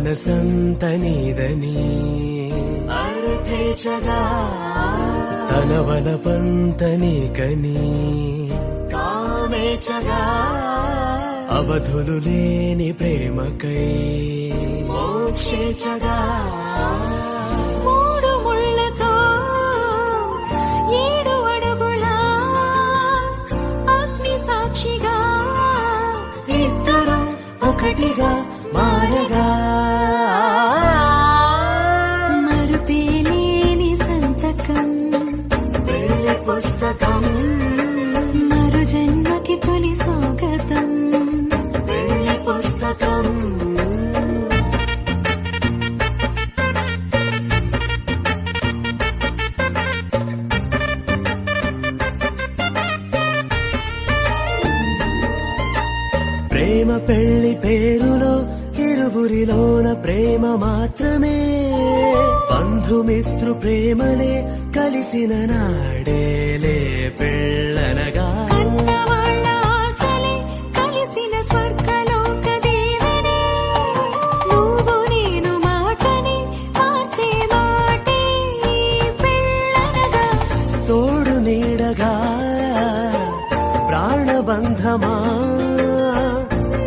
మనసంత నీదని అర్థేచగా తన వలపంత నీకని కామేచగా అవధులు లేని ప్రేమకై మోక్షేచగా మూడు ముళ్ళతో 7 అడుగుల అగ్ని సాక్షిగా ఇద్దరు ఒకటిగా మారగా మరుపేలేని సంతకం పెళ్లి పుస్తకం మరు జన్మకి తొలి స్వాగతం పెళ్లి పుస్తకం ప్రేమ పెళ్లి పేరులో ఇరువురిలోన ప్రేమ మాత్రమే బంధుమిత్రు ప్రేమనే కలిసిన నాడేలే పెళ్ళనగా కన్నవాళ్ళ ఆశలే కలిసిన స్వర్గలోక దీవెనే నువ్వు నేను మాటని మార్చే మాటే పెళ్ళనగా తోడు నీడగా ప్రాణబంధమా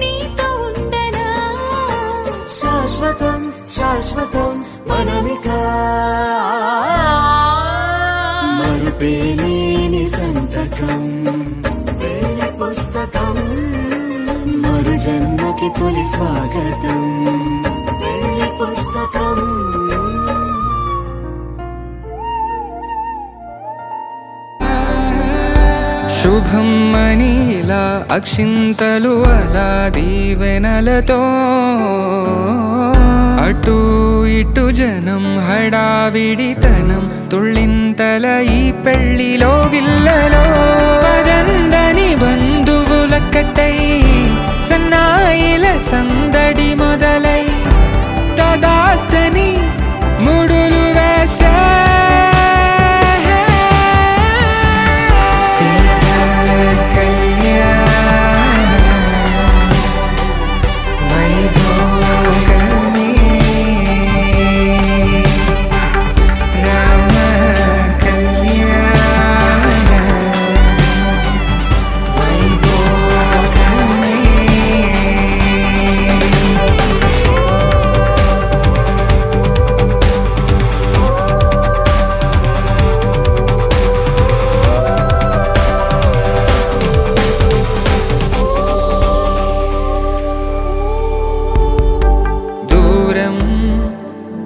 నీతో ఉండనా శాశ్వతం శాశ్వతం మనమికా మరుపేలేని సంతకం పెళ్లి పుస్తకం మరు జన్మకి తొలి స్వాగతం పెళ్లి పుస్తకం శుభం మనీలా అక్షింతలు అలా దీవెనలతో అటు ఇటు జనం హడావిడితనం తుళ్ళింతల ఈ పెళ్లిలో గిల్లలో పదందని బంధువుల కట్టై సన్నాయిల సందడి మొదలై తదాస్తని ముడులు వేసే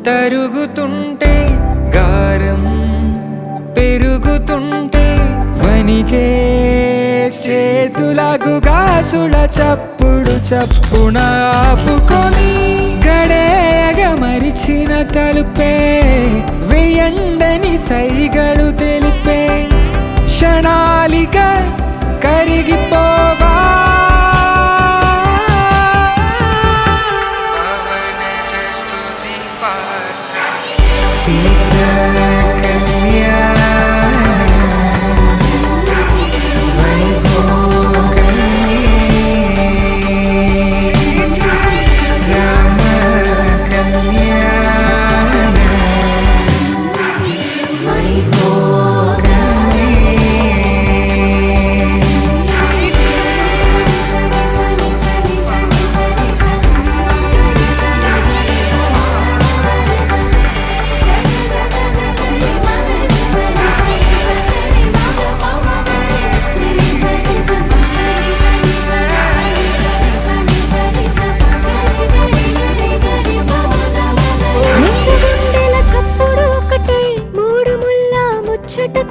తరుగుతుంటే గారం పెరుగుతుంటే వనికే చేతులకు గాసుల చప్పుడు చప్పున ఆపుకొని గడేయగ మరిచిన తలుపే వెయ్యండని సైగడు తెలిపే క్షణాలిక కరిగిపోవా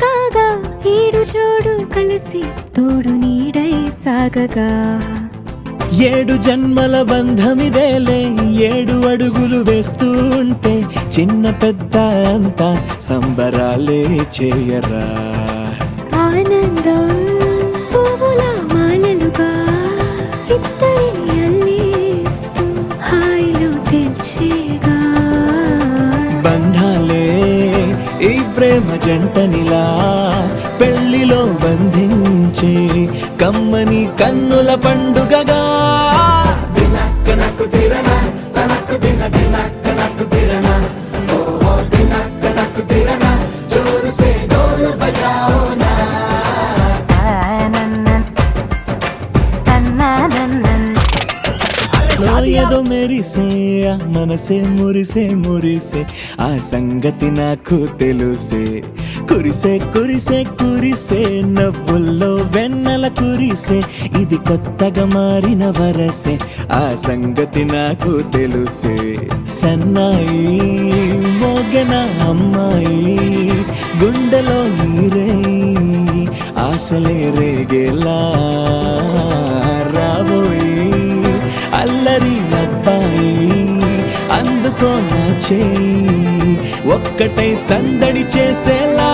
కాగా ఏడు జోడు కలిసి తోడు నీడై సాగగా 7 జన్మల బంధమిదేలే 7 అడుగులు వేస్తూ ఉంటే చిన్న పెద్ద అంతా సంబరాలే చేయరా ఆనందం పువ్వుల మాలలుగా ఇద్దరిని అల్లేస్తూ హాయిలో తెల్చేగా బంధాలే ఈ ప్రేమ జంటనిలా పెళ్లిలో బంధించి కమ్మని కన్నుల పండుగగా దినక్కనకు తిరన తనకు దిన దిన మనసే మురిసే మురిసే ఆ సంగతి నాకు తెలుసే కురిసే కురిసే కురిసే నవ్వుల్లో వెన్నెల కురిసే ఇది కొత్తగా మారిన వరసే ఆ సంగతి నాకు తెలుసే సన్నాయి మోగన అమ్మాయి గుండెలో ఈరే ఆశలే రేగేలా రాబోయి అల్లరి అబ్బాయి అందుకో నా చేయి ఒక్కటై సందడి చేసేలా